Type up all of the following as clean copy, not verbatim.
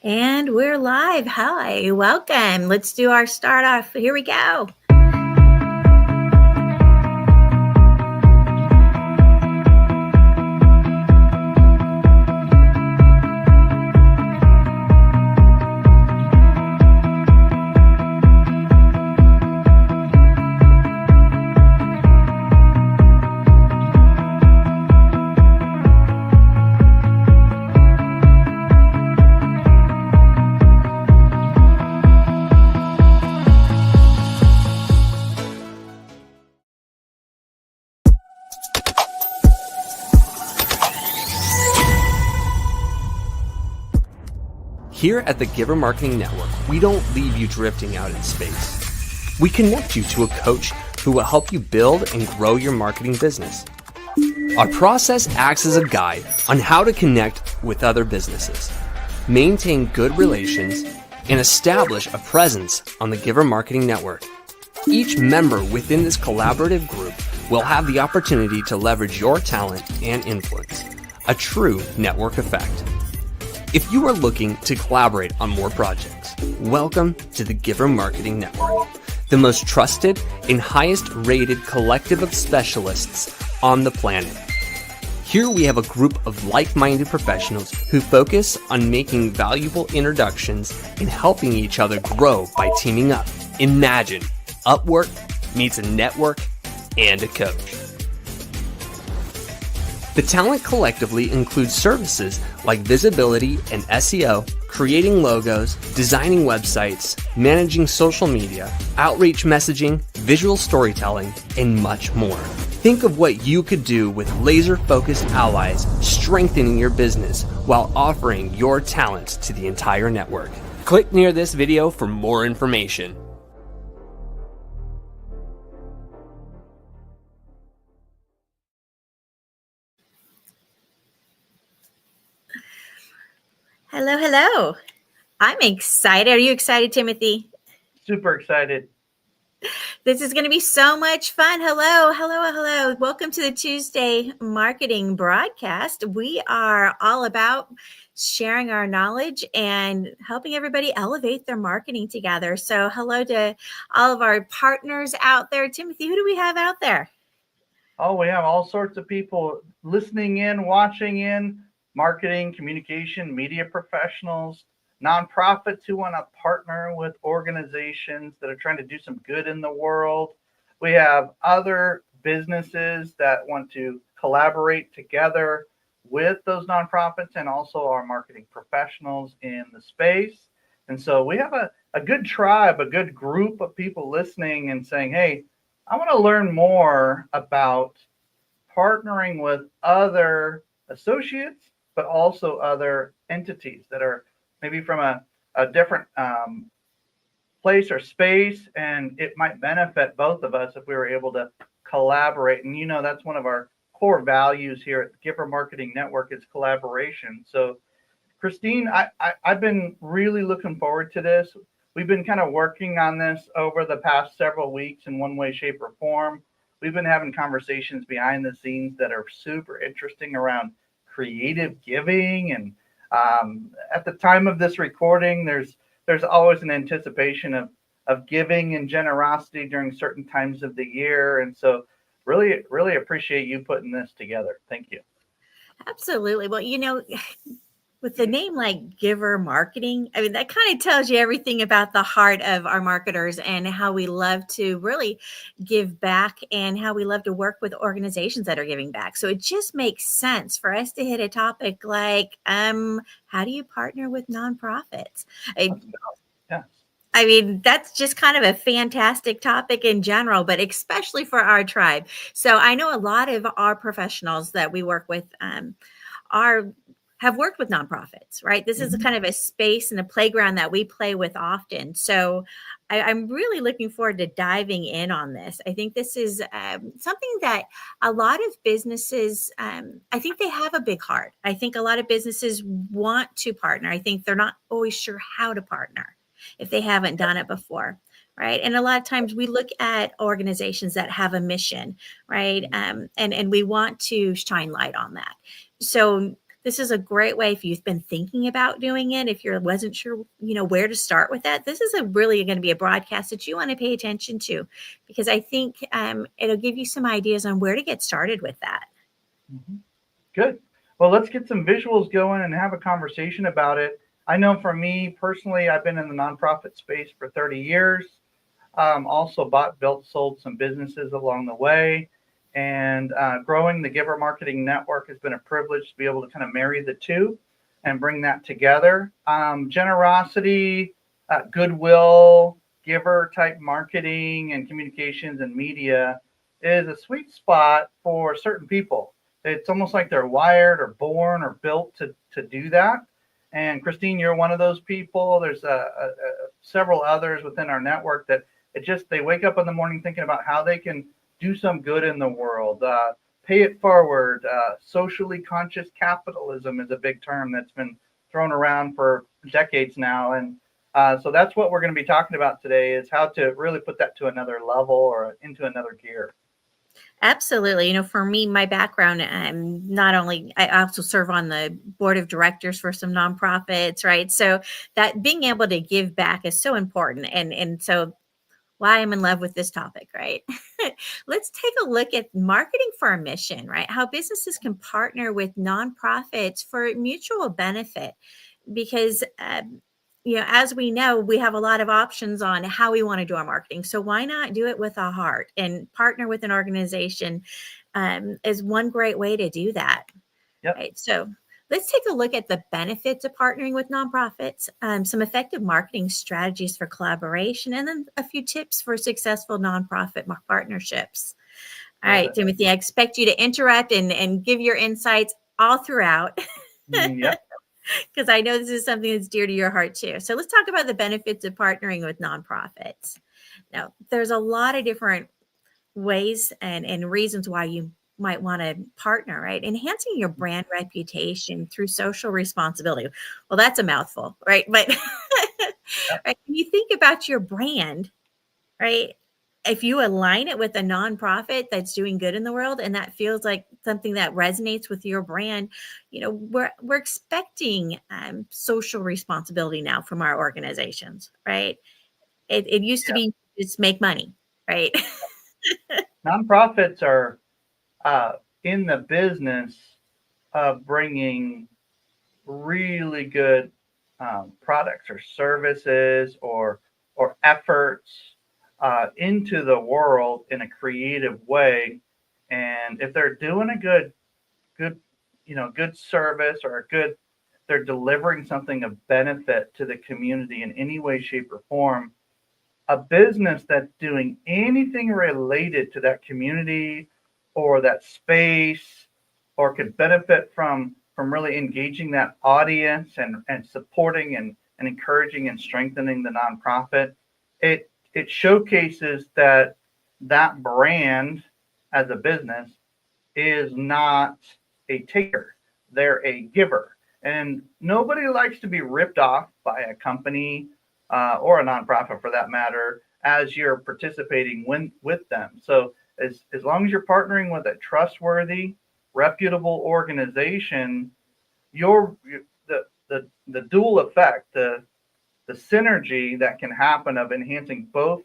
And we're live. Hi, welcome. Let's do our start off. Here we go. Here at the Giver Marketing Network, we don't leave you drifting out in space. We connect you to a coach who will help you build and grow your marketing business. Our process acts as a guide on how to connect with other businesses, maintain good relations, and establish a presence on the Giver Marketing Network. Each member within this collaborative group will have the opportunity to leverage your talent and influence, a true network effect. If you are looking to collaborate on more projects, welcome to the Giver Marketing Network, the most trusted and highest rated collective of specialists on the planet. Here we have a group of like-minded professionals who focus on making valuable introductions and helping each other grow by teaming up. Imagine Upwork meets a network and a coach. The talent collectively includes services like visibility and SEO, creating logos, designing websites, managing social media, outreach messaging, visual storytelling, and much more. Think of what you could do with laser-focused allies, strengthening your business while offering your talents to the entire network. Click near this video for more information. Hello, hello. I'm excited. Are you excited, Timothy? Super excited. This is going to be so much fun. Hello, hello, hello. Welcome to the Tuesday marketing broadcast. We are all about sharing our knowledge and helping everybody elevate their marketing together. So hello to all of our partners out there. Timothy, who do we have out there? Oh, we have all sorts of people listening in, watching in, marketing, communication, media professionals, nonprofits who want to partner with organizations that are trying to do some good in the world. We have other businesses that want to collaborate together with those nonprofits and also our marketing professionals in the space. And so we have a good tribe, a good group of people listening and saying, hey, I want to learn more about partnering with other associates, but also other entities that are maybe from a different place or space, and it might benefit both of us if we were able to collaborate. And that's one of our core values here at the Giver Marketing Network is collaboration. So Christine, I've been really looking forward to this. We've been kind of working on this over the past several weeks in one way, shape, or form. We've been having conversations behind the scenes that are super interesting around creative giving. And at the time of this recording, there's always an anticipation of giving and generosity during certain times of the year. And so really, really appreciate you putting this together. Thank you. Absolutely. Well, with the name like Giver Marketing, I mean, that kind of tells you everything about the heart of our marketers and how we love to really give back and how we love to work with organizations that are giving back. So it just makes sense for us to hit a topic like, how do you partner with nonprofits? I mean, that's just kind of a fantastic topic in general, but especially for our tribe. So I know a lot of our professionals that we work with have worked with nonprofits, right? This is a kind of a space and a playground that we play with often. So I'm really looking forward to diving in on this. I think this is something that a lot of businesses, I think they have a big heart. I think a lot of businesses want to partner. I think they're not always sure how to partner if they haven't done it before. Right. And a lot of times we look at organizations that have a mission, right? And we want to shine light on that. So this is a great way if you've been thinking about doing it, if you wasn't sure, where to start with that. This is really going to be a broadcast that you want to pay attention to, because I think it'll give you some ideas on where to get started with that. Mhm. Good. Well, let's get some visuals going and have a conversation about it. I know for me personally, I've been in the nonprofit space for 30 years. Also bought, built, sold some businesses along the way. And growing the Giver Marketing Network has been a privilege to be able to kind of marry the two and bring that together. Generosity, goodwill, giver type marketing and communications and media is a sweet spot for certain people. It's almost like they're wired or born or built to do that. And Christine, you're one of those people. There's several others within our network that they wake up in the morning thinking about how they can do some good in the world, pay it forward. Socially conscious capitalism is a big term that's been thrown around for decades now. And so that's what we're going to be talking about today, is how to really put that to another level or into another gear. Absolutely. For me, my background, I also serve on the board of directors for some nonprofits, right? So that being able to give back is so important. And so why I'm in love with this topic, right? Let's take a look at marketing for a mission, right? How businesses can partner with nonprofits for mutual benefit. Because, as we know, we have a lot of options on how we want to do our marketing. So why not do it with a heart and partner with an organization is one great way to do that. Yep. Right. So let's take a look at the benefits of partnering with nonprofits, some effective marketing strategies for collaboration, and then a few tips for successful nonprofit partnerships. All right, Timothy, I expect you to interrupt and give your insights all throughout. Yep. Because I know this is something that's dear to your heart too. So let's talk about the benefits of partnering with nonprofits. Now, there's a lot of different ways and reasons why you might want to partner, right? Enhancing your brand reputation through social responsibility. Well, that's a mouthful, right? But right, when you think about your brand, right? If you align it with a nonprofit that's doing good in the world, and that feels like something that resonates with your brand, we're expecting social responsibility now from our organizations, right? It used to be just make money, right? Nonprofits are in the business of bringing really good products or services or efforts into the world in a creative way. And if they're doing a good service or they're delivering something of benefit to the community in any way, shape, or form, a business that's doing anything related to that community or that space, or could benefit from really engaging that audience and supporting and encouraging and strengthening the nonprofit, it showcases that brand as a business is not a taker. They're a giver. And nobody likes to be ripped off by a company or a nonprofit for that matter as you're participating with them. So as long as you're partnering with a trustworthy, reputable organization, the dual effect, the synergy that can happen of enhancing both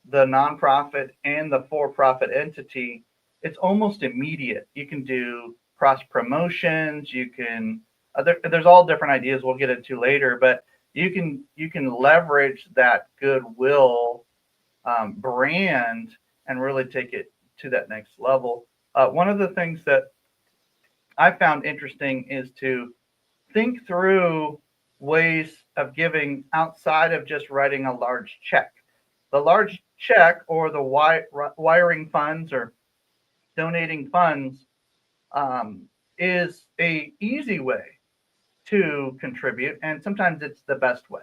the nonprofit and the for-profit entity, it's almost immediate. You can do cross promotions. You can there's all different ideas we'll get into later, but you can leverage that goodwill brand and really take it to that next level. One of the things that I found interesting is to think through ways of giving outside of just writing a large check. The large check or the wiring funds or donating funds is a easy way to contribute, and sometimes it's the best way.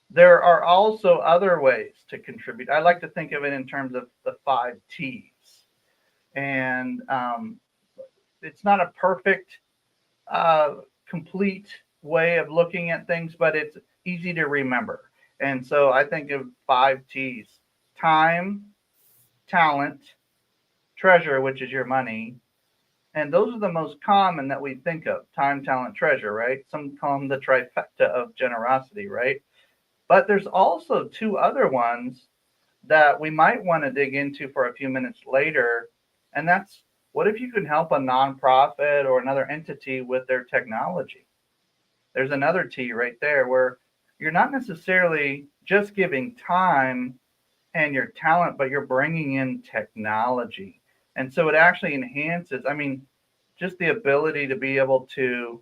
There are also other ways to contribute. I like to think of it in terms of the 5 T's. And it's not a perfect, complete way of looking at things, but it's easy to remember. And so I think of 5 T's: time, talent, treasure, which is your money, And those are the most common that we think of: time, talent, treasure, right? Some call them the trifecta of generosity, right? But there's also two other ones that we might want to dig into for a few minutes later. And that's, what if you can help a nonprofit or another entity with their technology? There's another T right there, where you're not necessarily just giving time and your talent, but you're bringing in technology. And so it actually enhances, I mean, just the ability to be able to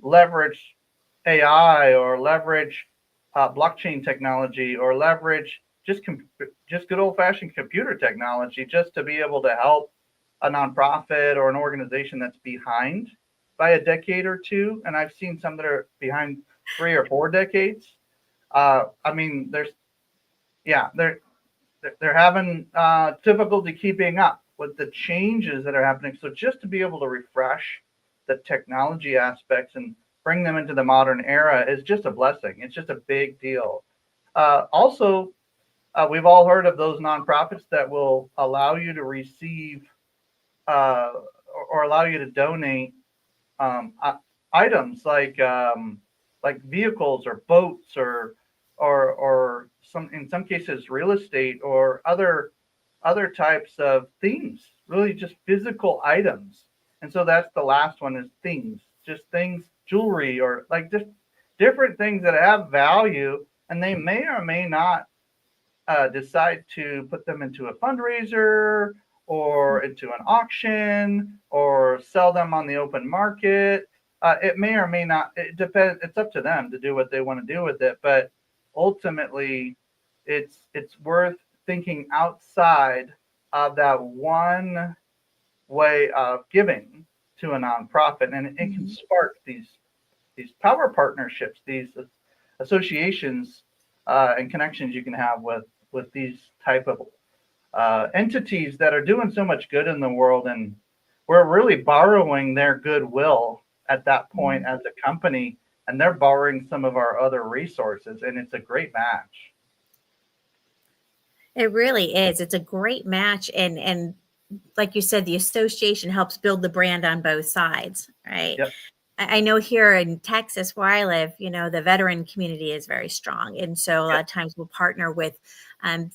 leverage AI, or leverage blockchain technology, or leverage just good old fashioned computer technology, just to be able to help a nonprofit or an organization that's behind by a decade or two. And I've seen some that are behind 3 or 4 decades. I mean, they're having difficulty keeping up with the changes that are happening. So just to be able to refresh the technology aspects and bring them into the modern era is just a blessing. It's just a big deal. Also, we've all heard of those nonprofits that will allow you to receive or allow you to donate items like vehicles or boats, or some, in some cases, real estate, or other types of things, really just physical items. And so that's the last one, is things, just things, jewelry, or like just different things that have value, and they may or may not decide to put them into a fundraiser or into an auction or sell them on the open market. It may or may not, it depends. It's up to them to do what they want to do with it. But ultimately, it's worth thinking outside of that one way of giving to a nonprofit, and it can spark these power partnerships, these associations and connections you can have with these type of entities that are doing so much good in the world, and we're really borrowing their goodwill at that point as a company, and they're borrowing some of our other resources, and it's a great match. It really is. It's a great match. And like you said, the association helps build the brand on both sides, right? Yep. I know here in Texas where I live, the veteran community is very strong. And so a lot of times we'll partner with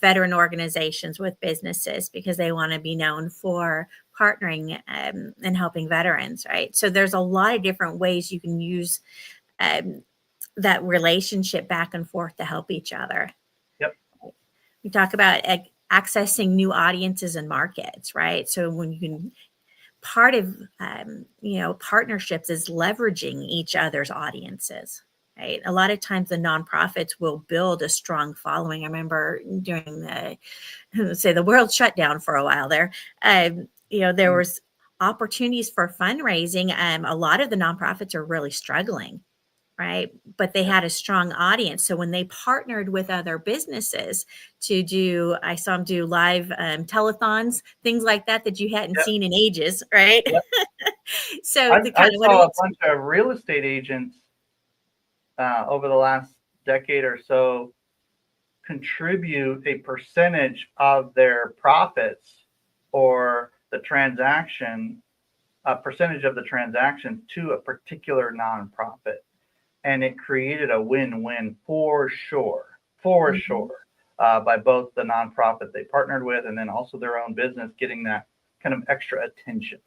veteran organizations, with businesses, because they want to be known for partnering and helping veterans, right? So there's a lot of different ways you can use that relationship back and forth to help each other. Yep. We talk about accessing new audiences and markets, right? So when you can, part of partnerships is leveraging each other's audiences, right? A lot of times the nonprofits will build a strong following. I remember during the world shutdown for a while there, there was opportunities for fundraising. A lot of the nonprofits are really struggling, right? But they had a strong audience. So when they partnered with other businesses to do, I saw them do live telethons, things like that you hadn't seen in ages, right? Yep. So I saw a bunch of real estate agents over the last decade or so contribute a percentage of their profits or the transaction, a percentage of the transaction, to a particular nonprofit. And it created a win-win for sure, by both the nonprofit they partnered with and then also their own business getting that kind of extra attention.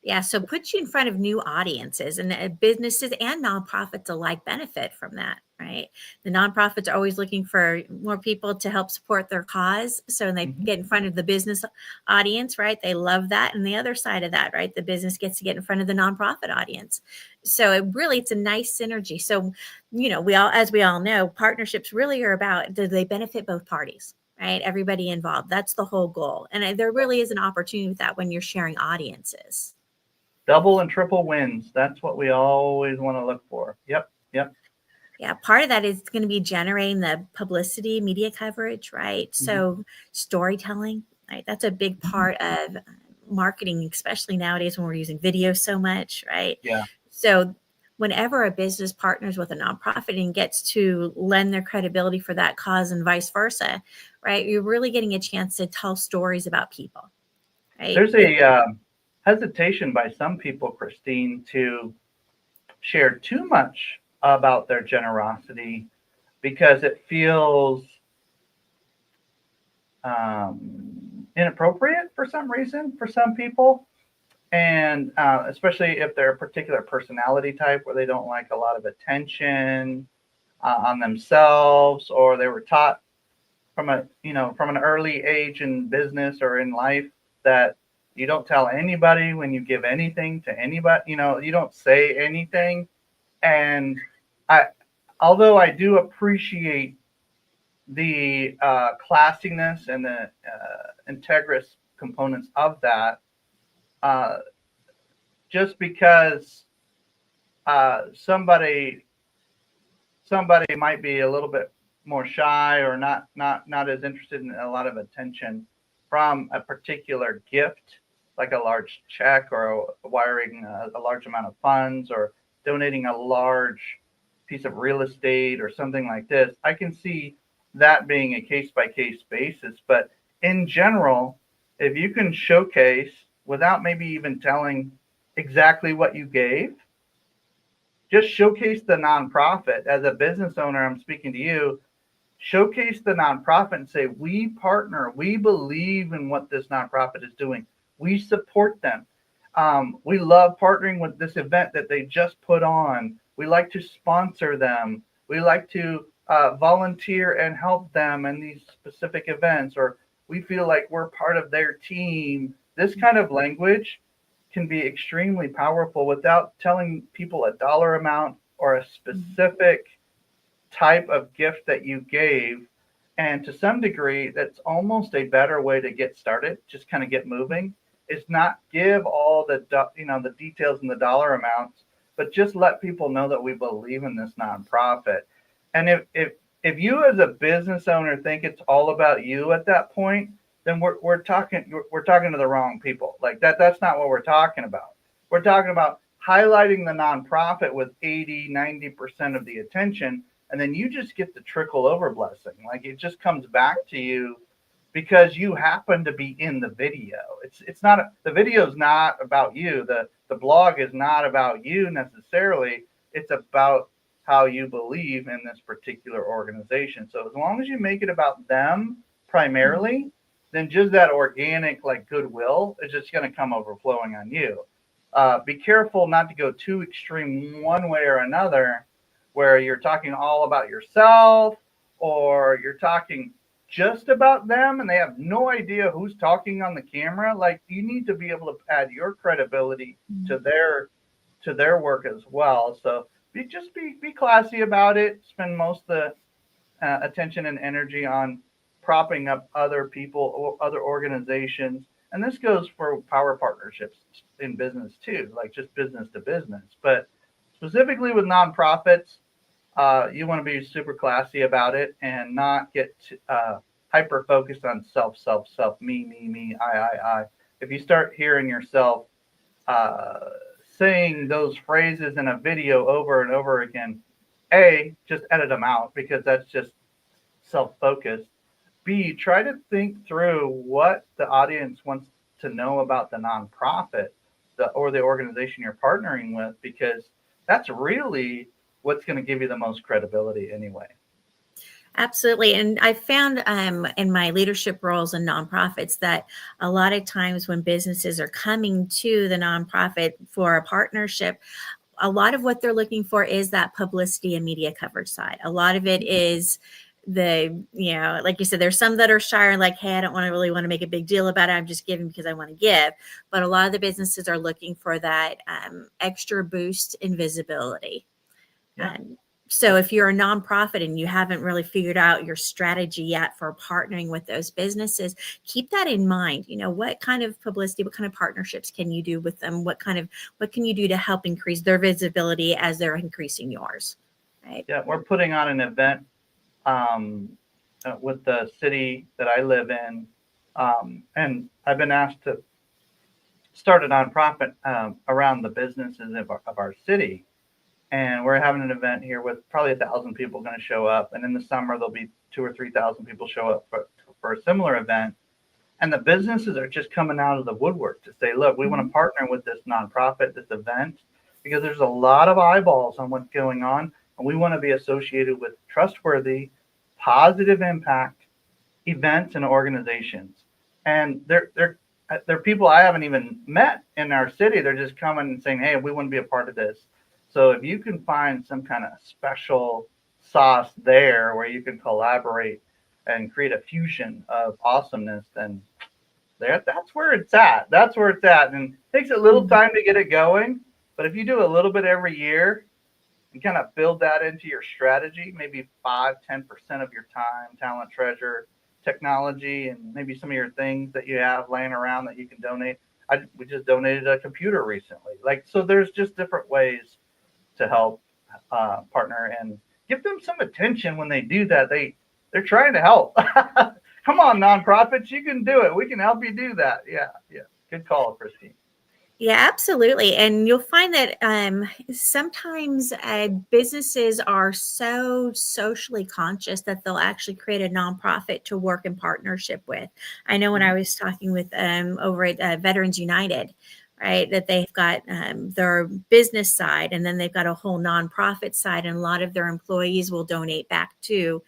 Yeah, so puts you in front of new audiences, and businesses and nonprofits alike benefit from that, right? The nonprofits are always looking for more people to help support their cause. So when they get in front of the business audience, right, they love that. And the other side of that, right, the business gets to get in front of the nonprofit audience. So it's a nice synergy. So, as we all know, partnerships really are about, do they benefit both parties? Right? Everybody involved. That's the whole goal. And there really is an opportunity with that when you're sharing audiences. Double and triple wins. That's what we always want to look for. Yep. Yeah, part of that is going to be generating the publicity, media coverage, right? So storytelling, right? That's a big part of marketing, especially nowadays when we're using video so much, right? Yeah. So whenever a business partners with a nonprofit and gets to lend their credibility for that cause and vice versa, right? You're really getting a chance to tell stories about people, right? There's hesitation by some people, Christine, to share too much about their generosity because it feels inappropriate for some reason for some people. And especially if they're a particular personality type where they don't like a lot of attention on themselves, or they were taught from an early age in business or in life that you don't tell anybody when you give anything to anybody, you don't say anything. And I, although I do appreciate the classiness and the integrous components of that, uh, just because somebody might be a little bit more shy or not as interested in a lot of attention from a particular gift, like a large check or wiring a large amount of funds or donating a large piece of real estate or something like this. I can see that being a case by case basis. But in general, if you can showcase without maybe even telling exactly what you gave, just showcase the nonprofit. As a business owner, I'm speaking to you, showcase the nonprofit and say, we partner, we believe in what this nonprofit is doing, we support them. We love partnering with this event that they just put on. We like to sponsor them. We like to volunteer and help them in these specific events, or we feel like we're part of their team. This kind of language can be extremely powerful without telling people a dollar amount or a specific type of gift that you gave. And to some degree, that's almost a better way to get started, just kind of get moving, is not give all the the details and the dollar amounts, but just let people know that we believe in this nonprofit. And if you as a business owner think it's all about you at that point, then we're talking to the wrong people. Like that's not what we're talking about. We're talking about highlighting the nonprofit with 80-90% of the attention, and then you just get the trickle over blessing. Like it just comes back to you because you happen to be in the video. It's not the video is not about you. The blog is not about you necessarily. It's about how you believe in this particular organization. So as long as you make it about them primarily, then just that organic like goodwill is just going to come overflowing on you. Be careful not to go too extreme one way or another, where you're talking all about yourself or you're talking just about them and they have no idea who's talking on the camera. Like you need to be able to add your credibility to their work as well. So be classy about it. Spend most of the attention and energy on propping up other people or other organizations. And this goes for power partnerships in business too, like just business to business. But specifically with nonprofits, you want to be super classy about it and not get hyper focused on self, me, I. If you start hearing yourself saying those phrases in a video over and over again, A, just edit them out because that's just self-focused. B, try to think through what the audience wants to know about the nonprofit or the organization you're partnering with, because that's really what's going to give you the most credibility anyway. Absolutely. And I found in my leadership roles in nonprofits that a lot of times when businesses are coming to the nonprofit for a partnership, a lot of what they're looking for is that publicity and media coverage side. A lot of it is like you said, there's some that are shy and like, hey, I don't really want to make a big deal about it. I'm just giving because I want to give. But a lot of the businesses are looking for that extra boost in visibility. Yeah. So if you're a nonprofit and you haven't really figured out your strategy yet for partnering with those businesses, keep that in mind. What kind of publicity, what kind of partnerships can you do with them? What can you do to help increase their visibility as they're increasing yours? Right. Yeah, we're putting on an event with the city that I live in. And I've been asked to start a nonprofit around the businesses of our city. And we're having an event here with probably 1,000 people going to show up. And in the summer, there'll be 2,000 or 3,000 people show up for a similar event. And the businesses are just coming out of the woodwork to say, look, we want to partner with this nonprofit, this event, because there's a lot of eyeballs on what's going on. And we want to be associated with trustworthy, positive impact events and organizations. And they're people I haven't even met in our city. They're just coming and saying, hey, we want to be a part of this. So if you can find some kind of special sauce there where you can collaborate and create a fusion of awesomeness, then that's where it's at. That's where it's at. And it takes a little time to get it going. But if you do a little bit every year and kind of build that into your strategy, maybe 5-10% of your time, talent, treasure, technology, and maybe some of your things that you have laying around that you can donate. We just donated a computer recently. So there's just different ways to help partner and give them some attention when they do that. They're trying to help. Come on, nonprofits, you can do it. We can help you do that. Yeah. Good call, Christine. Yeah, absolutely. And you'll find that sometimes businesses are so socially conscious that they'll actually create a nonprofit to work in partnership with. I know when I was talking with over at Veterans United, right, that they've got their business side and then they've got a whole nonprofit side, and a lot of their employees will donate back to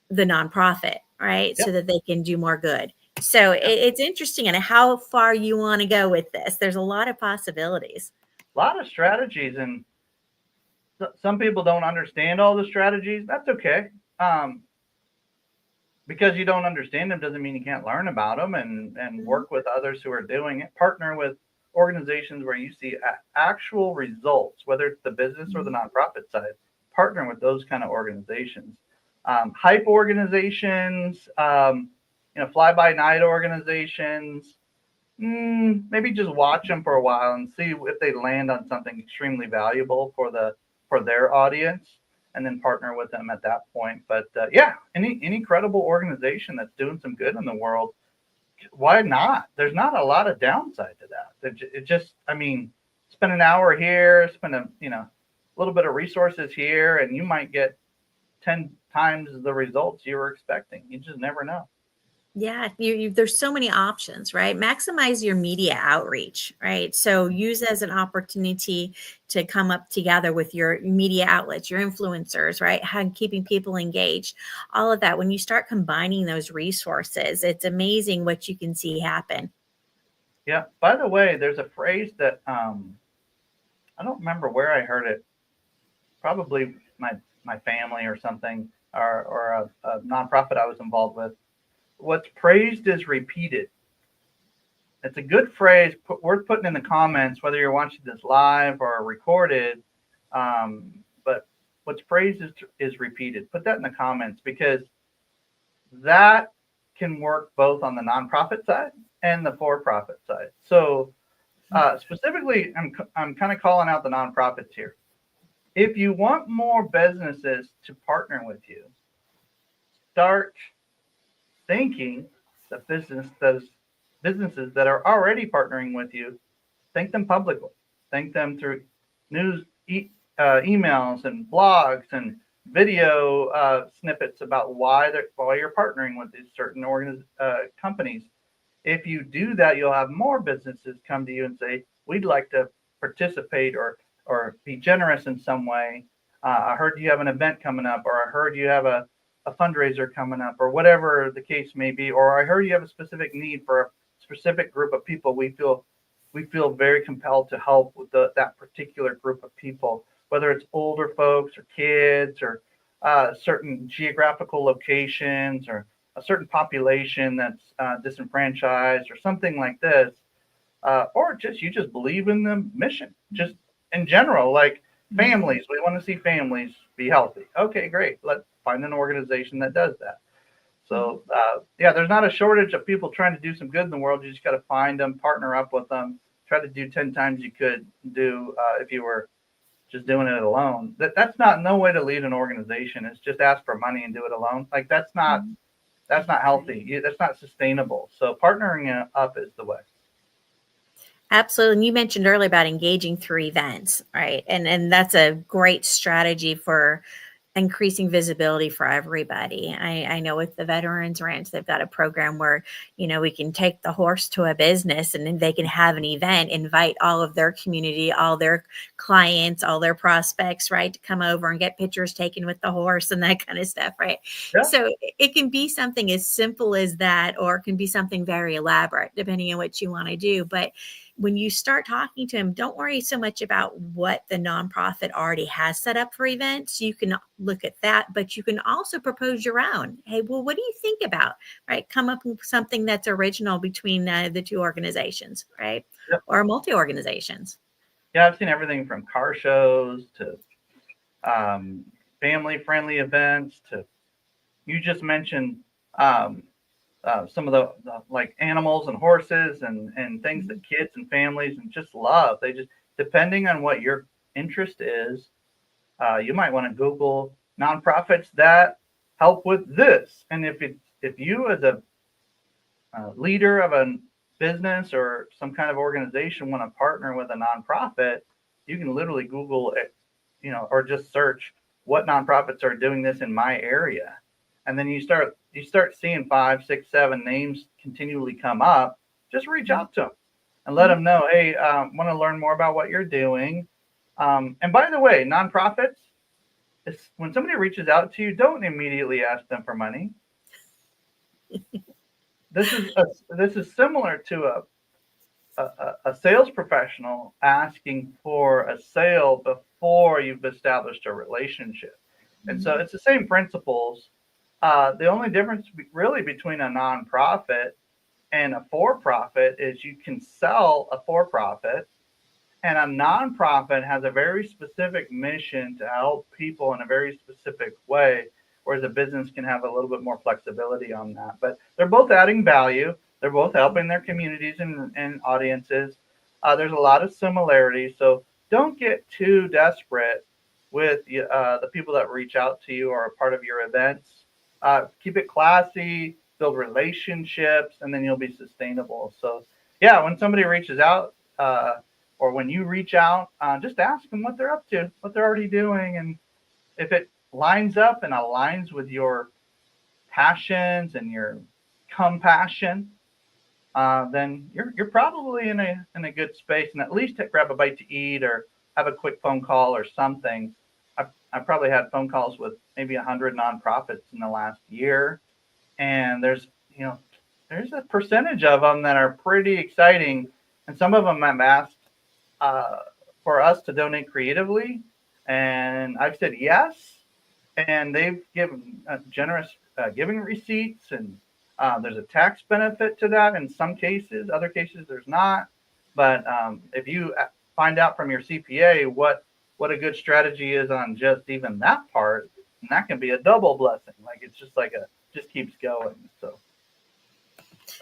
the nonprofit, right, so that they can do more good. So it's interesting and how far you want to go with this. There's a lot of possibilities. A lot of strategies, and some people don't understand all the strategies. That's okay. Because you don't understand them doesn't mean you can't learn about them and work with others who are doing it. Partner with organizations where you see actual results, whether it's the business or the nonprofit side. Partner with those kind of organizations. Hype organizations, fly-by-night organizations, maybe just watch them for a while and see if they land on something extremely valuable for their audience, and then partner with them at that point. But any credible organization that's doing some good in the world, why not? There's not a lot of downside to that. It just, spend an hour here, spend a little bit of resources here, and you might get 10 times the results you were expecting. You just never know. Yeah, there's so many options, right? Maximize your media outreach, right? So use as an opportunity to come up together with your media outlets, your influencers, right? How keeping people engaged, all of that. When you start combining those resources, it's amazing what you can see happen. Yeah. By the way, there's a phrase that I don't remember where I heard it. Probably my family or something, or a nonprofit I was involved with. What's praised is repeated. It's a good phrase worth putting in the comments, whether you're watching this live or recorded. But what's praised is repeated. Put that in the comments, because that can work both on the nonprofit side and the for-profit side. So specifically, I'm kind of calling out the nonprofits here. If you want more businesses to partner with you, start thanking the businesses that are already partnering with you. Thank them publicly. Thank them through news, emails, and blogs and video snippets about why you're partnering with these certain companies. If you do that, you'll have more businesses come to you and say, "We'd like to participate or be generous in some way. I heard you have an event coming up, or I heard you have a fundraiser coming up," or whatever the case may be, or I heard you have a specific need for a specific group of people. We feel very compelled to help with that particular group of people, whether it's older folks or kids or certain geographical locations or a certain population that's disenfranchised or something like this, or you just believe in the mission, just in general, like families. We want to see families be healthy. Okay, great. Let's find an organization that does that. So there's not a shortage of people trying to do some good in the world. You just got to find them, partner up with them, try to do 10 times you could do if you were just doing it alone. That's not no way to lead an organization. It's just ask for money and do it alone. Like that's not healthy. That's not sustainable. So partnering up is the way. Absolutely. And you mentioned earlier about engaging through events, right? And that's a great strategy for increasing visibility for everybody. I know with the Veterans Ranch, they've got a program where, we can take the horse to a business and then they can have an event, invite all of their community, all their clients, all their prospects, right, to come over and get pictures taken with the horse and that kind of stuff, right? Yeah. So it can be something as simple as that, or it can be something very elaborate, depending on what you want to do. But when you start talking to them, don't worry so much about what the nonprofit already has set up for events. You can look at that, but you can also propose your own. Hey, well, what do you think about, right? Come up with something that's original between the two organizations, right? Yep. Or multi-organizations. Yeah, I've seen everything from car shows to family-friendly events to, you just mentioned some of the like animals and horses and things that kids and families and just love. They just, depending on what your interest is, you might want to Google nonprofits that help with this. And if you as a leader of a business or some kind of organization want to partner with a nonprofit, you can literally Google it, or just search what nonprofits are doing this in my area. And then you start seeing 5, 6, 7 names continually come up. Just reach out to them and let them know, hey, want to learn more about what you're doing. And by the way, nonprofits, when somebody reaches out to you, don't immediately ask them for money. This is similar to a sales professional asking for a sale before you've established a relationship. And so it's the same principles. The only difference really between a nonprofit and a for-profit is you can sell a for-profit, and a nonprofit has a very specific mission to help people in a very specific way, whereas a business can have a little bit more flexibility on that. But they're both adding value. They're both helping their communities and audiences. There's a lot of similarities. So don't get too desperate with the people that reach out to you or are part of your events. Keep it classy, build relationships, and then you'll be sustainable. So yeah, when somebody reaches out or when you reach out, just ask them what they're up to, what they're already doing. And if it lines up and aligns with your passions and your compassion, then you're probably in a good space, and at least grab a bite to eat or have a quick phone call or something. I've probably had phone calls with maybe 100 nonprofits in the last year, and there's a percentage of them that are pretty exciting, and some of them have asked for us to donate creatively, and I've said yes, and they've given generous giving receipts, and there's a tax benefit to that in some cases. Other cases there's not. But if you find out from your CPA what a good strategy is on just even that part, and that can be a double blessing. Like it's just just keeps going. So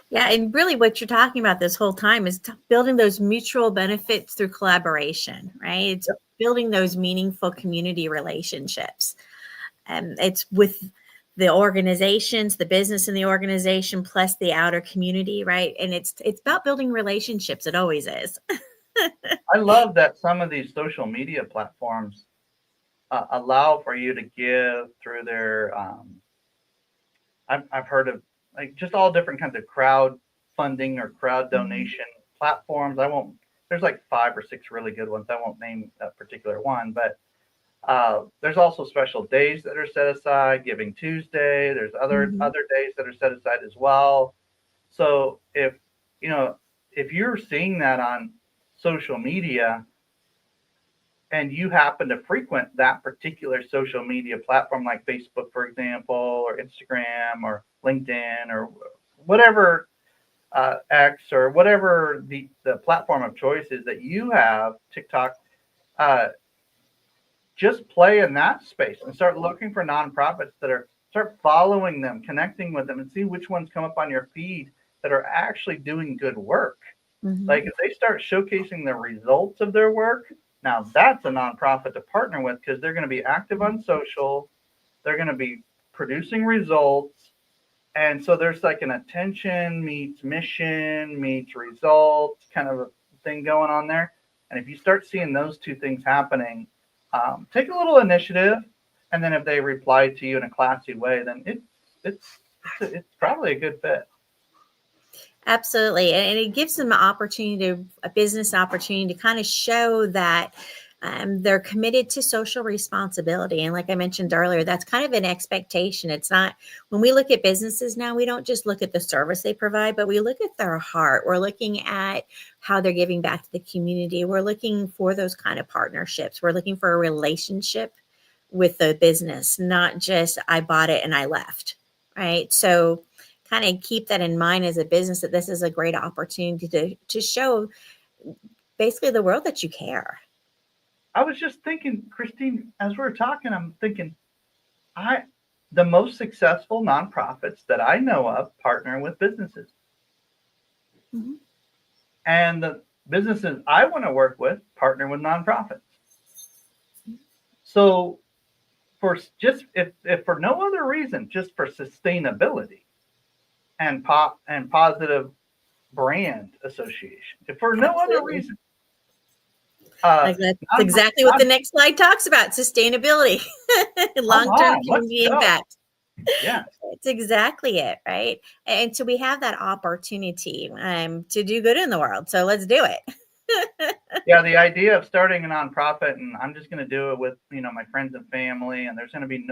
yeah, and really what you're talking about this whole time is building those mutual benefits through collaboration, right? It's building those meaningful community relationships. It's with the organizations, the business in the organization, plus the outer community, right? And it's about building relationships. It always is. I love that some of these social media platforms allow for you to give through their. I've heard of like just all different kinds of crowd funding or crowd donation platforms. There's like 5 or 6 really good ones. I won't name a particular one, but there's also special days that are set aside, Giving Tuesday. There's other days that are set aside as well. So if you're seeing that on social media and you happen to frequent that particular social media platform like Facebook, for example, or Instagram or LinkedIn or whatever, X or whatever the platform of choice is that you have, TikTok, just play in that space and start looking for nonprofits start following them, connecting with them, and see which ones come up on your feed that are actually doing good work. Like if they start showcasing the results of their work, now that's a nonprofit to partner with because they're going to be active on social. They're going to be producing results. And so there's like an attention meets mission meets results kind of a thing going on there. And if you start seeing those two things happening, take a little initiative And then if they reply to you in a classy way, then it's probably a good fit. Absolutely. And it gives them an opportunity, a business opportunity to kind of show that they're committed to social responsibility. And like I mentioned earlier, that's kind of an expectation. It's not, when we look at businesses now, we don't just look at the service they provide, but we look at their heart. We're looking at how they're giving back to the community. We're looking for those kind of partnerships. We're looking for a relationship with the business, not just I bought it and I left. Right. So kind of keep that in mind as a business, that this is a great opportunity to show basically the world that you care. I was just thinking, Christine, as we were talking, I'm thinking, the most successful nonprofits that I know of partner with businesses. Mhm. And the businesses I want to work with partner with nonprofits. So for just, if for no other reason, just for sustainability and positive brand association, if for no other Absolutely. reason. Like that's exactly what the next slide talks about: sustainability, long-term community impact. Yeah, It's exactly it, right? And so we have that opportunity to do good in the world. So let's do it. Yeah, the idea of starting a nonprofit, and I'm just going to do it with, my friends and family, and there's going to be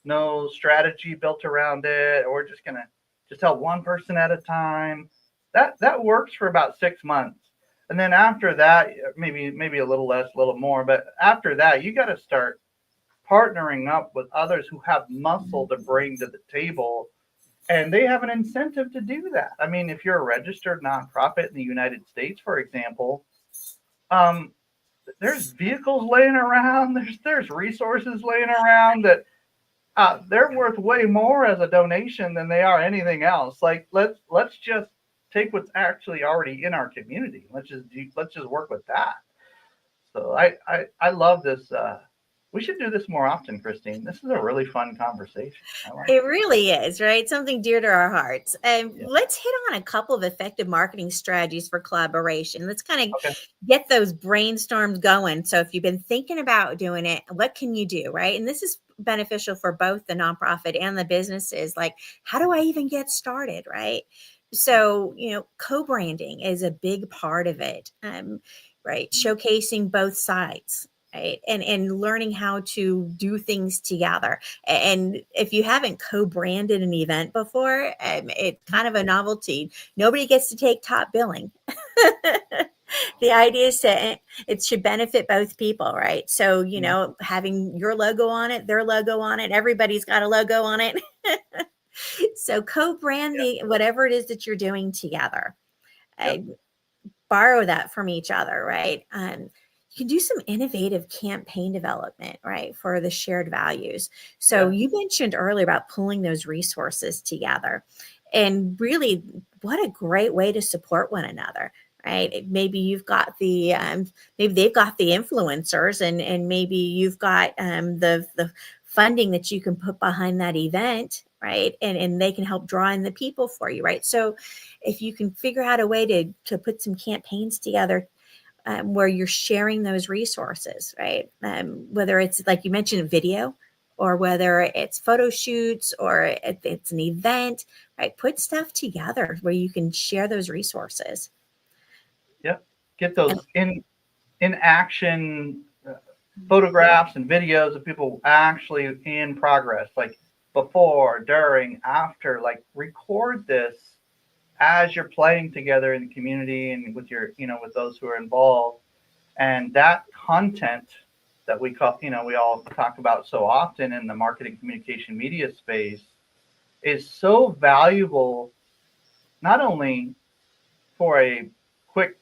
no strategy built around it. Or we're just going to just help one person at a time. That works for about 6 months. And then after that, maybe a little less, a little more. But after that, you got to start partnering up with others who have muscle to bring to the table. And they have an incentive to do that. I mean, if you're a registered nonprofit in the United States, for example, there's vehicles laying around, there's resources laying around that they're worth way more as a donation than they are anything else. Like let's just take what's actually already in our community. Let's just work with that. So I love this. We should do this more often, Christine. This is a really fun conversation. It really is, right? Something dear to our hearts. Let's hit on a couple of effective marketing strategies for collaboration. Let's kind of get those brainstorms going. So if you've been thinking about doing it, what can you do, right? And this is beneficial for both the nonprofit and the businesses. Like, how do I even get started, right? So, co-branding is a big part of it, right? Showcasing both sides. Right. And learning how to do things together. And if you haven't co-branded an event before, it's kind of a novelty. Nobody gets to take top billing. The idea is it should benefit both people, right? So, having your logo on it, their logo on it, everybody's got a logo on it. So co-brand whatever it is that you're doing together. Borrow that from each other, right? You can do some innovative campaign development, right, for the shared values. So you mentioned earlier about pulling those resources together, and really what a great way to support one another, right? Maybe you've got the maybe they've got the influencers, and maybe you've got the funding that you can put behind that event, right? And they can help draw in the people for you, right? So if you can figure out a way to put some campaigns together where you're sharing those resources, right? Whether it's, like you mentioned, video, or whether it's photo shoots, or it's an event, right? Put stuff together where you can share those resources. Yep. Get those in action photographs and videos of people actually in progress, like before, during, after. Like, record this as you're playing together in the community and with your, with those who are involved. And that content that we all talk about so often in the marketing, communication, media space is so valuable, not only for a quick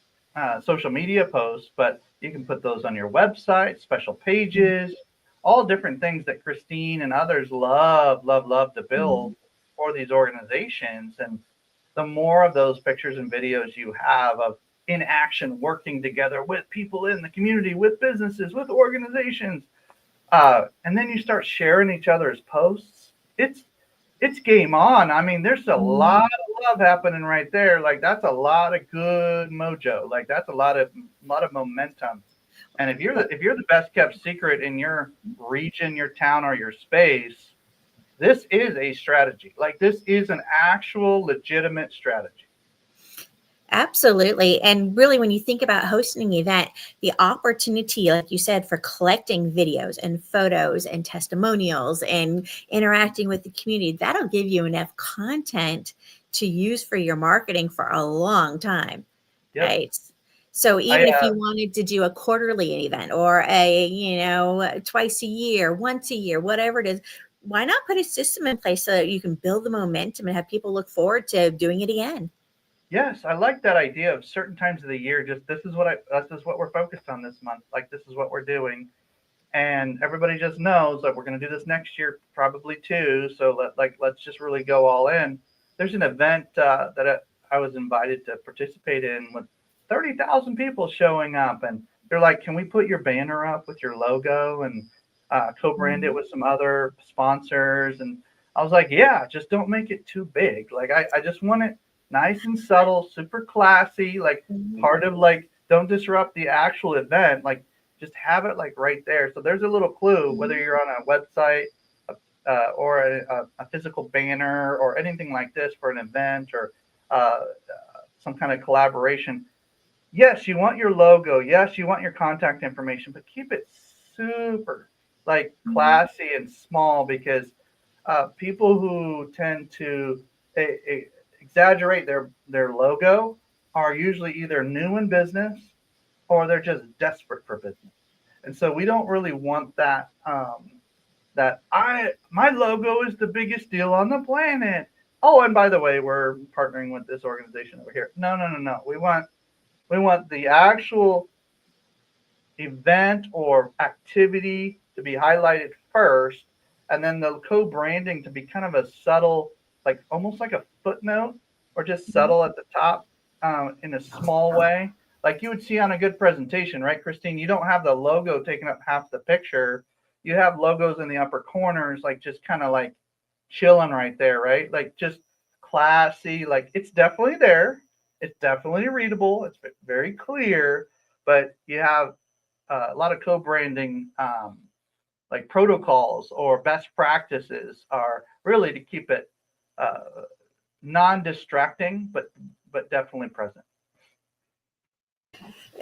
social media post, but you can put those on your website, special pages, all different things that Christine and others love to build for these organizations. And the more of those pictures and videos you have of in action, working together with people in the community, with businesses, with organizations, and then you start sharing each other's posts, it's game on. I mean, there's a lot of love happening right there. Like, that's a lot of good mojo. Like, that's a lot of momentum. And if you're the best kept secret in your region, your town, or your space, this is a strategy. Like this is an actual legitimate strategy. Absolutely. And really, when you think about hosting an event, the opportunity, like you said, for collecting videos and photos and testimonials and interacting with the community, that'll give you enough content to use for your marketing for a long time. Yep. Right. So even if you wanted to do a quarterly event or twice a year, once a year, whatever it is, why not put a system in place so that you can build the momentum and have people look forward to doing it again? Yes, I like that idea of certain times of the year. Just this is what we're focused on this month. Like this is what we're doing, and everybody just knows that we're going to do this next year probably too. So let's just really go all in. There's an event that I was invited to participate in with 30,000 people showing up, and they're like, "Can we put your banner up with your logo and co-brand it with some other sponsors?" And I was like, "Yeah, just don't make it too big. Like I just want it nice and subtle, super classy, like part of like don't disrupt the actual event, like just have it like right there." So there's a little clue whether you're on a website or a physical banner or anything like this for an event or some kind of collaboration. Yes, you want your logo. Yes, you want your contact information, but keep it super like classy and small because people who tend to exaggerate their logo are usually either new in business or they're just desperate for business. And so we don't really want that my logo is the biggest deal on the planet. Oh, and by the way, we're partnering with this organization over here. No. We want the actual event or activity to be highlighted first, and then the co-branding to be kind of a subtle, like almost like a footnote or just subtle at the top in a small way, like you would see on a good presentation, right, Christine? You don't have the logo taking up half the picture. You have logos in the upper corners, like just kind of like chilling right there, right? Like just classy, like it's definitely there. It's definitely readable. It's very clear, but you have a lot of co-branding like protocols or best practices are really to keep it non-distracting, but definitely present.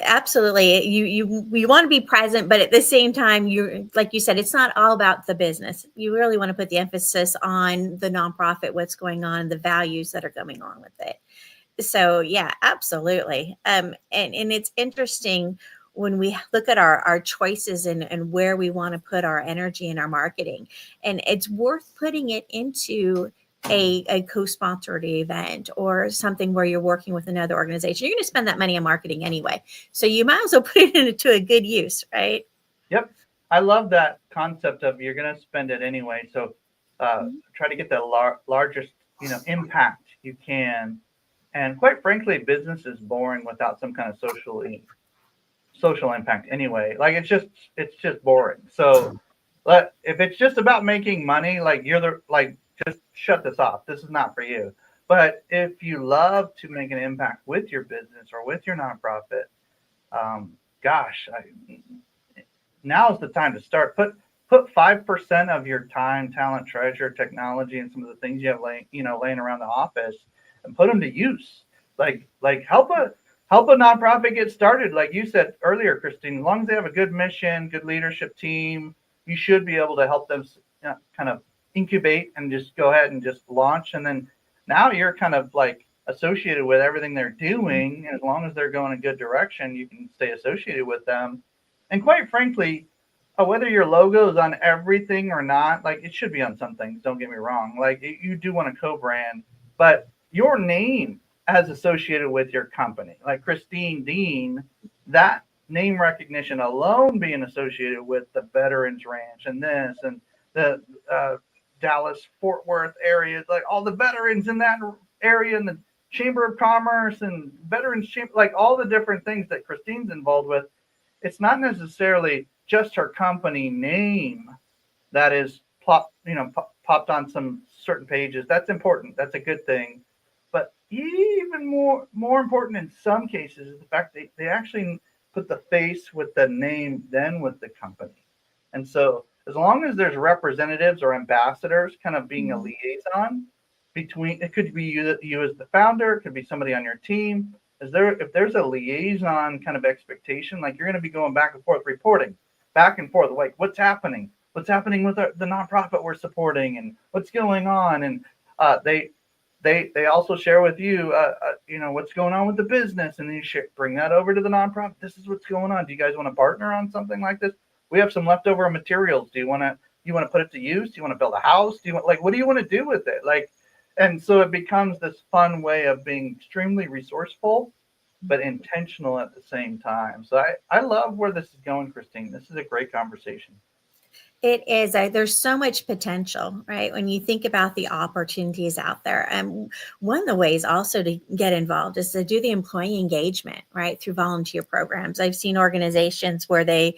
Absolutely. You want to be present, but at the same time, you're like you said, it's not all about the business. You really want to put the emphasis on the nonprofit, what's going on, the values that are going on with it. So yeah, absolutely. And it's interesting when we look at our choices and where we want to put our energy in our marketing, and it's worth putting it into a co-sponsored event or something where you're working with another organization. You're going to spend that money on marketing anyway, so you might as well put it into a good use, right? Yep, I love that concept of you're going to spend it anyway. So try to get the largest impact you can. And quite frankly, business is boring without some kind of social impact anyway. Like it's just boring. So if it's just about making money, like just shut this off. This is not for you. But if you love to make an impact with your business or with your nonprofit, now's the time to start. Put 5% of your time, talent, treasure, technology, and some of the things you have laying around the office, and put them to use. Like help a nonprofit get started. Like you said earlier, Christine, as long as they have a good mission, good leadership team, you should be able to help them kind of incubate and just go ahead and just launch. And then now you're kind of like associated with everything they're doing. And as long as they're going a good direction, you can stay associated with them. And quite frankly, whether your logo is on everything or not, like it should be on some things, don't get me wrong. Like you do want to co-brand, but your name as associated with your company, like Christine Dean, that name recognition alone being associated with the Veterans Ranch and this and the Dallas Fort Worth areas, like all the veterans in that area and the Chamber of Commerce and Veterans Chamber, like all the different things that Christine's involved with. It's not necessarily just her company name that is popped on some certain pages. That's important. That's a good thing. But even more important in some cases is the fact they actually put the face with the name, then with the company. And so as long as there's representatives or ambassadors kind of being a liaison between, it could be you as the founder, it could be somebody on your team. If there's a liaison kind of expectation, like you're going to be going back and forth, reporting back and forth, like what's happening with the nonprofit we're supporting and what's going on. And they also share with you, what's going on with the business, and then you bring that over to the nonprofit. This is what's going on. Do you guys want to partner on something like this? We have some leftover materials. Do you want to put it to use? Do you want to build a house? What do you want to do with it? And so it becomes this fun way of being extremely resourceful, but intentional at the same time. So I love where this is going, Christine. This is a great conversation. It is. There's so much potential, right? When you think about the opportunities out there. One of the ways also to get involved is to do the employee engagement, right? Through volunteer programs. I've seen organizations where they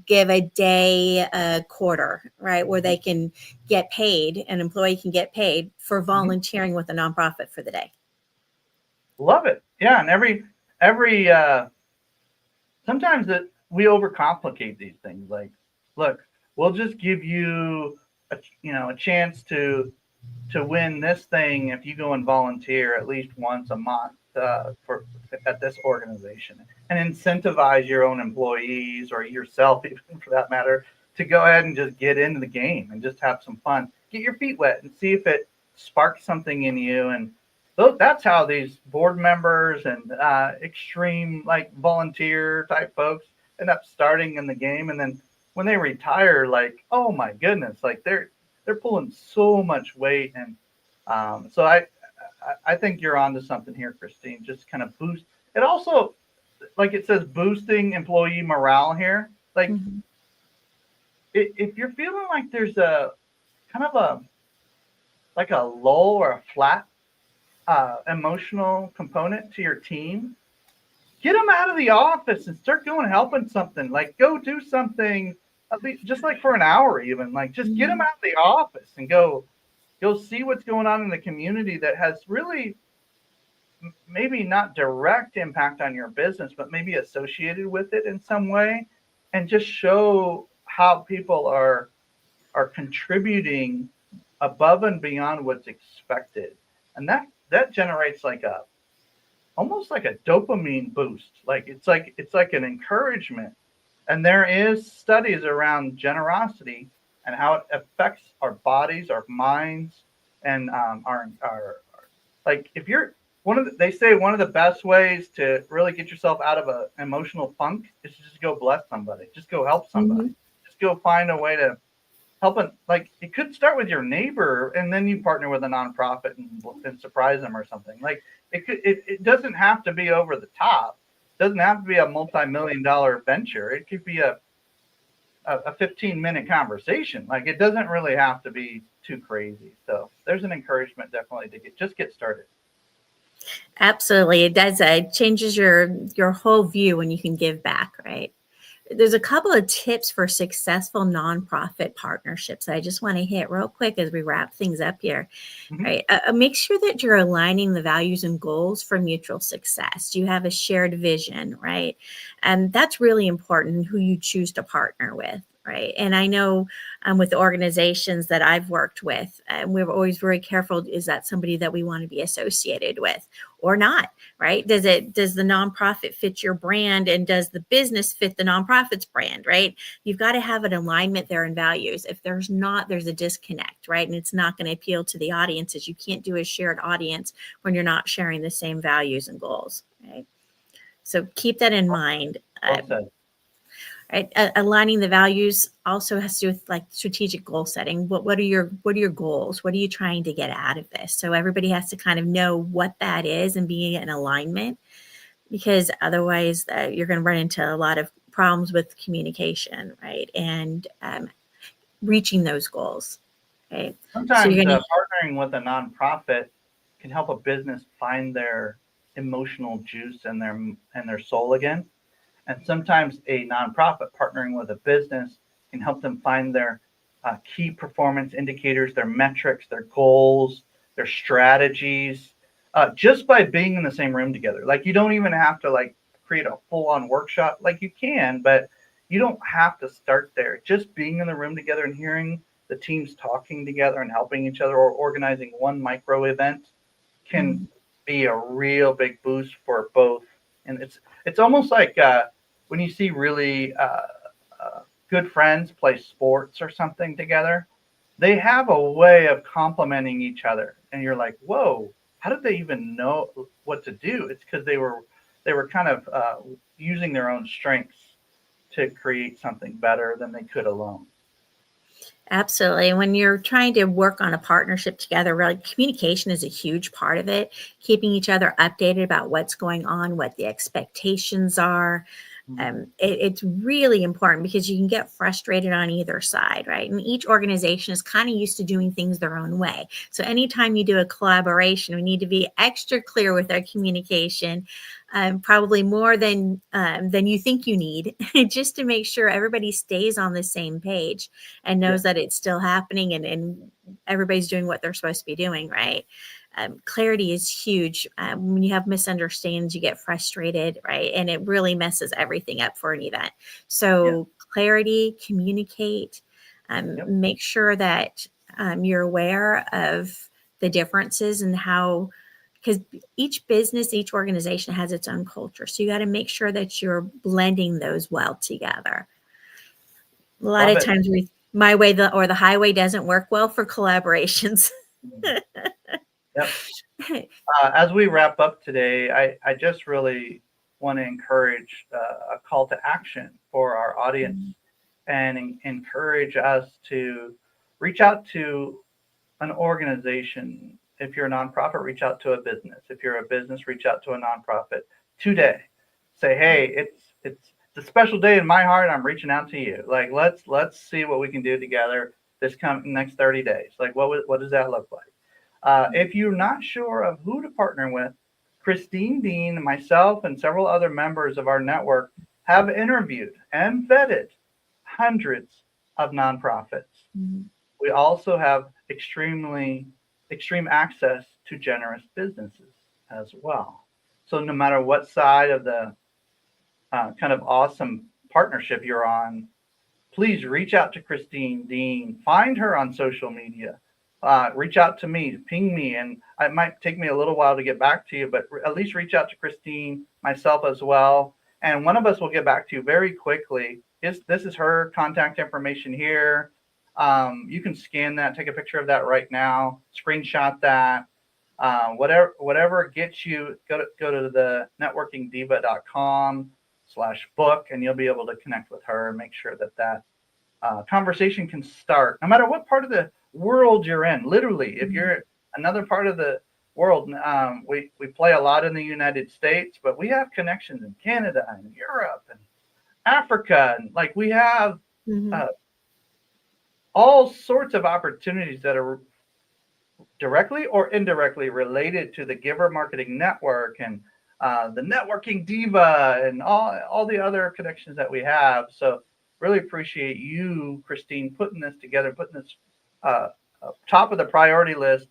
give a day a quarter, right? Where they can get paid, an employee can get paid for volunteering with a nonprofit for the day. Love it. Yeah. And every sometimes we overcomplicate these things. Like, look, we'll just give you a chance to win this thing if you go and volunteer at least once a month at this organization, and incentivize your own employees or yourself, even for that matter, to go ahead and just get into the game and just have some fun, get your feet wet, and see if it sparks something in you. And that's how these board members and extreme volunteer type folks end up starting in the game, and then when they retire, oh my goodness, they're pulling so much weight. And so I think you're onto something here, Christine. Just kind of boost it. Also, it says boosting employee morale here. If you're feeling like there's a kind of a lull or a flat emotional component to your team, get them out of the office and start going helping something. Go do something. At least just for an hour, even just get them out of the office and go see what's going on in the community that has really maybe not direct impact on your business, but maybe associated with it in some way, and just show how people are contributing above and beyond what's expected. And that generates almost like a dopamine boost. It's like an encouragement. And there is studies around generosity and how it affects our bodies, our minds, and our if you're they say one of the best ways to really get yourself out of an emotional funk is to just go bless somebody, just go help somebody, just go find a way to help. It could start with your neighbor, and then you partner with a nonprofit and surprise them or something. It doesn't have to be over the top. Doesn't have to be a multi-million-dollar venture. It could be a 15-minute conversation. It doesn't really have to be too crazy. So there's an encouragement definitely to get started. Absolutely. It does. It changes your whole view when you can give back, right? There's a couple of tips for successful nonprofit partnerships that I just want to hit real quick as we wrap things up here. Right? Make sure that you're aligning the values and goals for mutual success. You have a shared vision, right? And that's really important, who you choose to partner with. Right. And I know with the organizations that I've worked with, we're always very careful. Is that somebody that we want to be associated with or not? Right. Does the nonprofit fit your brand, and does the business fit the nonprofit's brand? Right. You've got to have an alignment there in values. If there's not, there's a disconnect. Right. And it's not going to appeal to the audiences. You can't do a shared audience when you're not sharing the same values and goals. Right. So keep that in mind. Right. Aligning the values also has to do with strategic goal setting. What are your goals? What are you trying to get out of this? So everybody has to kind of know what that is and be in alignment, because otherwise you're going to run into a lot of problems with communication, right? And reaching those goals. Right. Sometimes partnering with a nonprofit can help a business find their emotional juice and their soul again. And sometimes a nonprofit partnering with a business can help them find their key performance indicators, their metrics, their goals, their strategies, just by being in the same room together. You don't even have to create a full-on workshop. Like you can, but you don't have to start there. Just being in the room together and hearing the teams talking together and helping each other or organizing one micro event can be a real big boost for both. And it's almost like when you see really good friends play sports or something together, they have a way of complementing each other. And you're like, whoa, how did they even know what to do? It's because they were kind of using their own strengths to create something better than they could alone. Absolutely. When you're trying to work on a partnership together, really communication is a huge part of it. Keeping each other updated about what's going on, what the expectations are. It's really important because you can get frustrated on either side, right? And each organization is kind of used to doing things their own way. So anytime you do a collaboration, we need to be extra clear with our communication, probably more than you think you need, just to make sure everybody stays on the same page and knows that it's still happening and everybody's doing what they're supposed to be doing, right? Clarity is huge. When you have misunderstandings, you get frustrated, right? And it really messes everything up for an event. So clarity, communicate, make sure that you're aware of the differences and how, because each business, each organization has its own culture. So you got to make sure that you're blending those well together. A lot of times my way or the highway doesn't work well for collaborations. Yep. As we wrap up today, I just really want to encourage a call to action for our audience and encourage us to reach out to an organization. If you're a nonprofit, reach out to a business. If you're a business, reach out to a nonprofit today. Say, hey, it's a special day in my heart. I'm reaching out to you. Like, let's see what we can do together this next 30 days. Like, what does that look like? If you're not sure of who to partner with, Christine Dean, myself, and several other members of our network have interviewed and vetted hundreds of nonprofits. We also have extreme access to generous businesses as well. So no matter what side of the kind of awesome partnership you're on, please reach out to Christine Dean, find her on social media. Reach out to me, ping me, and it might take me a little while to get back to you, but at least reach out to Christine, myself as well, and one of us will get back to you very quickly. This is her contact information here. You can scan that, take a picture of that right now, screenshot that, whatever gets you. Go to the networkingdiva.com/book, and you'll be able to connect with her and make sure that conversation can start, no matter what part of the world you're in. Literally, if you're another part of the world, we play a lot in the United States, but we have connections in Canada and Europe and Africa, and like we have all sorts of opportunities that are directly or indirectly related to the Giver Marketing Network and the Networking Diva and all the other connections that we have. So really appreciate you, Christine, putting this together, putting this top of the priority list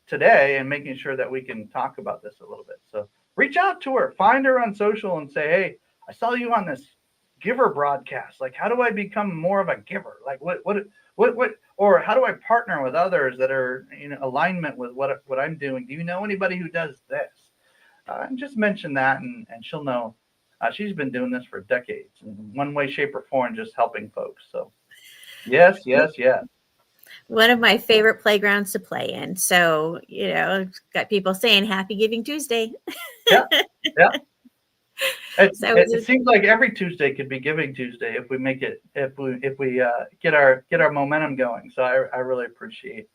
today and making sure that we can talk about this a little bit. So reach out to her, find her on social and say, hey, I saw you on this Giver broadcast. Like, how do I become more of a giver? Like what, or how do I partner with others that are in alignment with what I'm doing? Do you know anybody who does this? And just mention that and she'll know. She's been doing this for decades in one way, shape, or form, just helping folks. So yes. One of my favorite playgrounds to play in. So, got people saying Happy Giving Tuesday. Yeah. It seems like every Tuesday could be Giving Tuesday if we make it, if we get our momentum going. So I really appreciate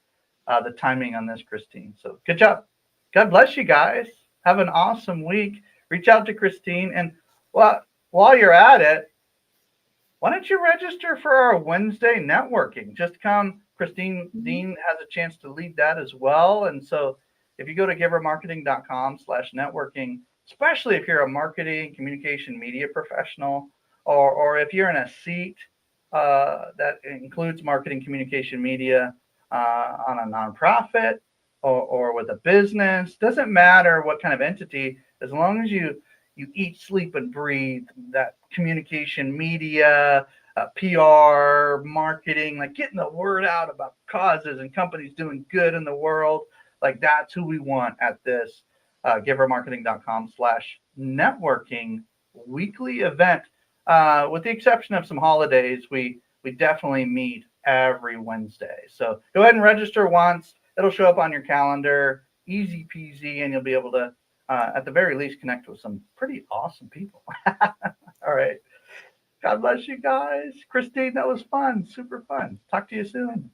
the timing on this, Christine. So good job. God bless you guys. Have an awesome week. Reach out to Christine, and while you're at it, why don't you register for our Wednesday networking? Just come. Christine Dean has a chance to lead that as well. And so if you go to givermarketing.com/networking, especially if you're a marketing, communication, media professional, or if you're in a seat that includes marketing, communication, media on a nonprofit or with a business, doesn't matter what kind of entity, as long as you you eat, sleep, and breathe that communication, media, PR, marketing, like getting the word out about causes and companies doing good in the world. Like that's who we want at this givermarketing.com/networking weekly event. With the exception of some holidays, we definitely meet every Wednesday. So go ahead and register once. It'll show up on your calendar, easy peasy, and you'll be able to, at the very least, connect with some pretty awesome people. All right. God bless you guys. Christine, that was fun. Super fun. Talk to you soon.